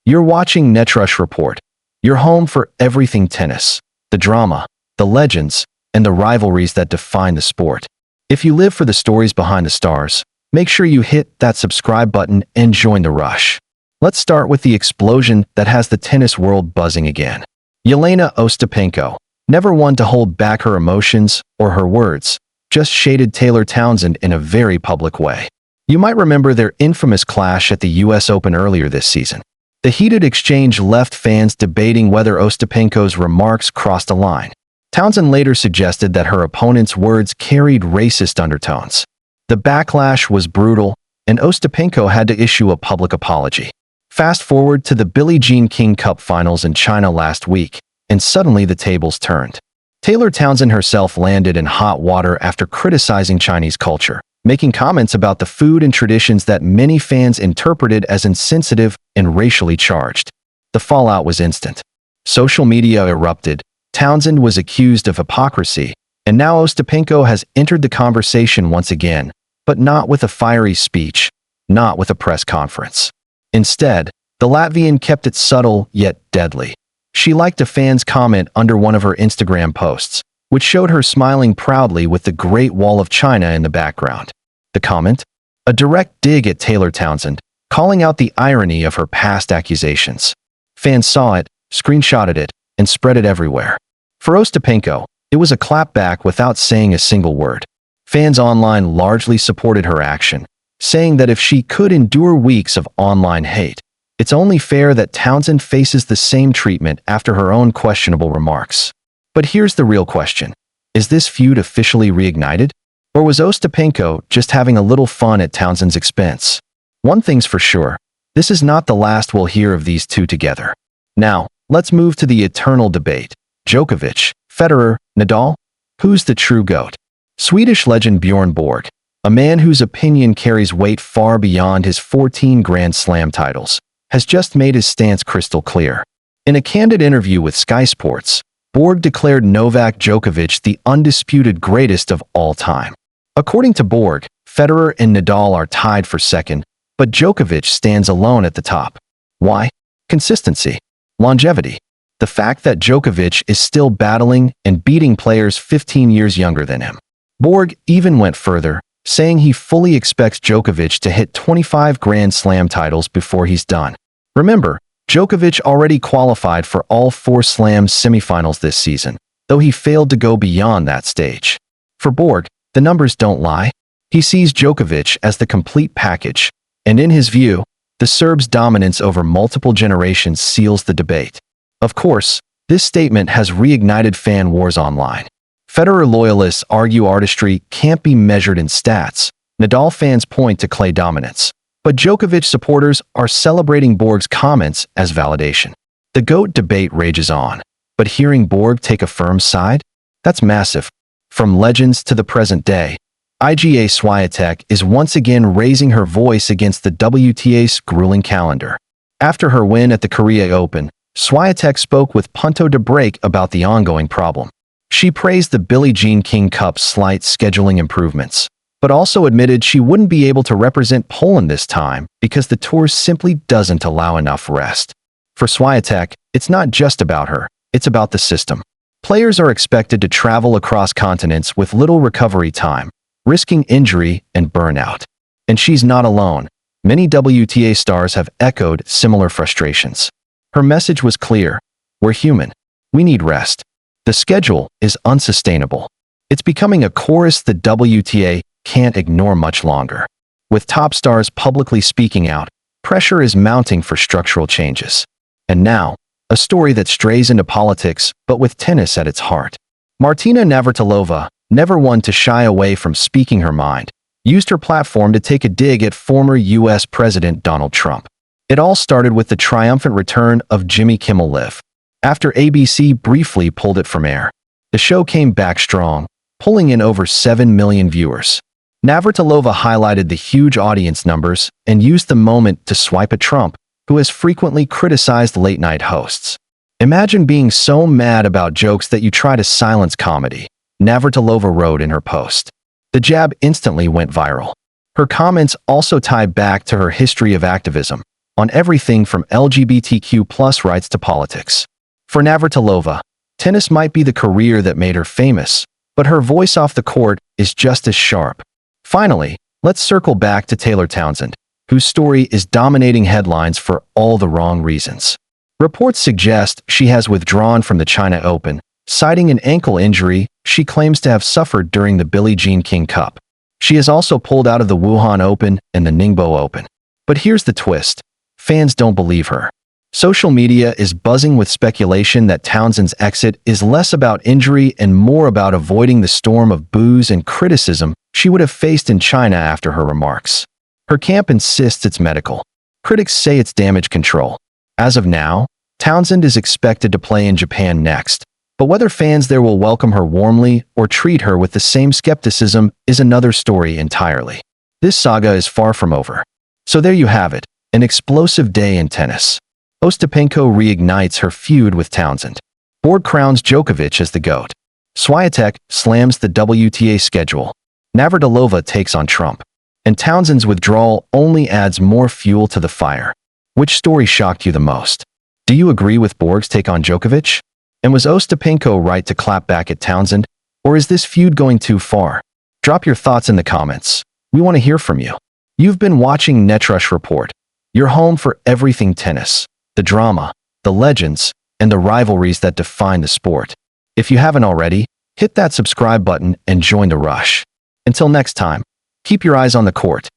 You're watching Netrush Report, your home for everything tennis, the drama, the legends, and the rivalries that define the sport. If you live for the stories behind the stars, make sure you hit that subscribe button and join the rush. Let's start with the explosion that has the tennis world buzzing again. Jelena Ostapenko, never one to hold back her emotions or her words, just shaded Taylor Townsend in a very public way. You might remember their infamous clash at the US Open earlier this season. The heated exchange left fans debating whether Ostapenko's remarks crossed a line. Townsend later suggested that her opponent's words carried racist undertones. The backlash was brutal, and Ostapenko had to issue a public apology. Fast forward to the Billie Jean King Cup finals in China last week, and suddenly the tables turned. Taylor Townsend herself landed in hot water after criticizing Chinese culture, making comments about the food and traditions that many fans interpreted as insensitive and racially charged. The fallout was instant. Social media erupted, Townsend was accused of hypocrisy, and now Ostapenko has entered the conversation once again, but not with a fiery speech, not with a press conference. Instead, the Latvian kept it subtle yet deadly. She liked a fan's comment under one of her Instagram posts, which showed her smiling proudly with the Great Wall of China in the background. The comment? A direct dig at Taylor Townsend, calling out the irony of her past accusations. Fans saw it, screenshotted it, and spread it everywhere. For Ostapenko, it was a clapback without saying a single word. Fans online largely supported her action, saying that if she could endure weeks of online hate, it's only fair that Townsend faces the same treatment after her own questionable remarks. But here's the real question. Is this feud officially reignited? Or was Ostapenko just having a little fun at Townsend's expense? One thing's for sure, this is not the last we'll hear of these two together. Now, let's move to the eternal debate. Djokovic, Federer, Nadal? Who's the true GOAT? Swedish legend Bjorn Borg, a man whose opinion carries weight far beyond his 14 Grand Slam titles, has just made his stance crystal clear. In a candid interview with Sky Sports, Borg declared Novak Djokovic the undisputed greatest of all time. According to Borg, Federer and Nadal are tied for second, but Djokovic stands alone at the top. Why? Consistency. Longevity. The fact that Djokovic is still battling and beating players 15 years younger than him. Borg even went further, saying he fully expects Djokovic to hit 25 Grand Slam titles before he's done. Remember, Djokovic already qualified for all 4 Slam semifinals this season, though he failed to go beyond that stage. For Borg, the numbers don't lie. He sees Djokovic as the complete package, and in his view, the Serb's dominance over multiple generations seals the debate. Of course, this statement has reignited fan wars online. Federer loyalists argue artistry can't be measured in stats. Nadal fans point to clay dominance. But Djokovic supporters are celebrating Borg's comments as validation. The GOAT debate rages on. But hearing Borg take a firm side? That's massive. From legends to the present day, Iga Swiatek is once again raising her voice against the WTA's grueling calendar. After her win at the Korea Open, Swiatek spoke with Punto de Break about the ongoing problem. She praised the Billie Jean King Cup's slight scheduling improvements, but also admitted she wouldn't be able to represent Poland this time because the tour simply doesn't allow enough rest. For Swiatek, it's not just about her, it's about the system. Players are expected to travel across continents with little recovery time, risking injury and burnout. And she's not alone. Many WTA stars have echoed similar frustrations. Her message was clear. We're human. We need rest. The schedule is unsustainable. It's becoming a chorus the WTA can't ignore much longer. With top stars publicly speaking out, pressure is mounting for structural changes. And now, a story that strays into politics, but with tennis at its heart. Martina Navratilova, never one to shy away from speaking her mind, used her platform to take a dig at former U.S. President Donald Trump. It all started with the triumphant return of Jimmy Kimmel Live. After ABC briefly pulled it from air, the show came back strong, pulling in over 7 million viewers. Navratilova highlighted the huge audience numbers and used the moment to swipe at Trump, who has frequently criticized late-night hosts. Imagine being so mad about jokes that you try to silence comedy, Navratilova wrote in her post. The jab instantly went viral. Her comments also tie back to her history of activism, on everything from LGBTQ plus rights to politics. For Navratilova, tennis might be the career that made her famous, but her voice off the court is just as sharp. Finally, let's circle back to Taylor Townsend, whose story is dominating headlines for all the wrong reasons. Reports suggest she has withdrawn from the China Open, citing an ankle injury she claims to have suffered during the Billie Jean King Cup. She has also pulled out of the Wuhan Open and the Ningbo Open. But here's the twist. Fans don't believe her. Social media is buzzing with speculation that Townsend's exit is less about injury and more about avoiding the storm of boos and criticism she would have faced in China after her remarks. Her camp insists it's medical. Critics say it's damage control. As of now, Townsend is expected to play in Japan next, but whether fans there will welcome her warmly or treat her with the same skepticism is another story entirely. This saga is far from over. So there you have it, an explosive day in tennis. Ostapenko reignites her feud with Townsend. Borg crowns Djokovic as the GOAT. Swiatek slams the WTA schedule. Navratilova takes on Trump. And Townsend's withdrawal only adds more fuel to the fire. Which story shocked you the most? Do you agree with Borg's take on Djokovic? And was Ostapenko right to clap back at Townsend? Or is this feud going too far? Drop your thoughts in the comments. We want to hear from you. You've been watching Netrush Report, your home for everything tennis, the drama, the legends, and the rivalries that define the sport. If you haven't already, hit that subscribe button and join the rush. Until next time, keep your eyes on the court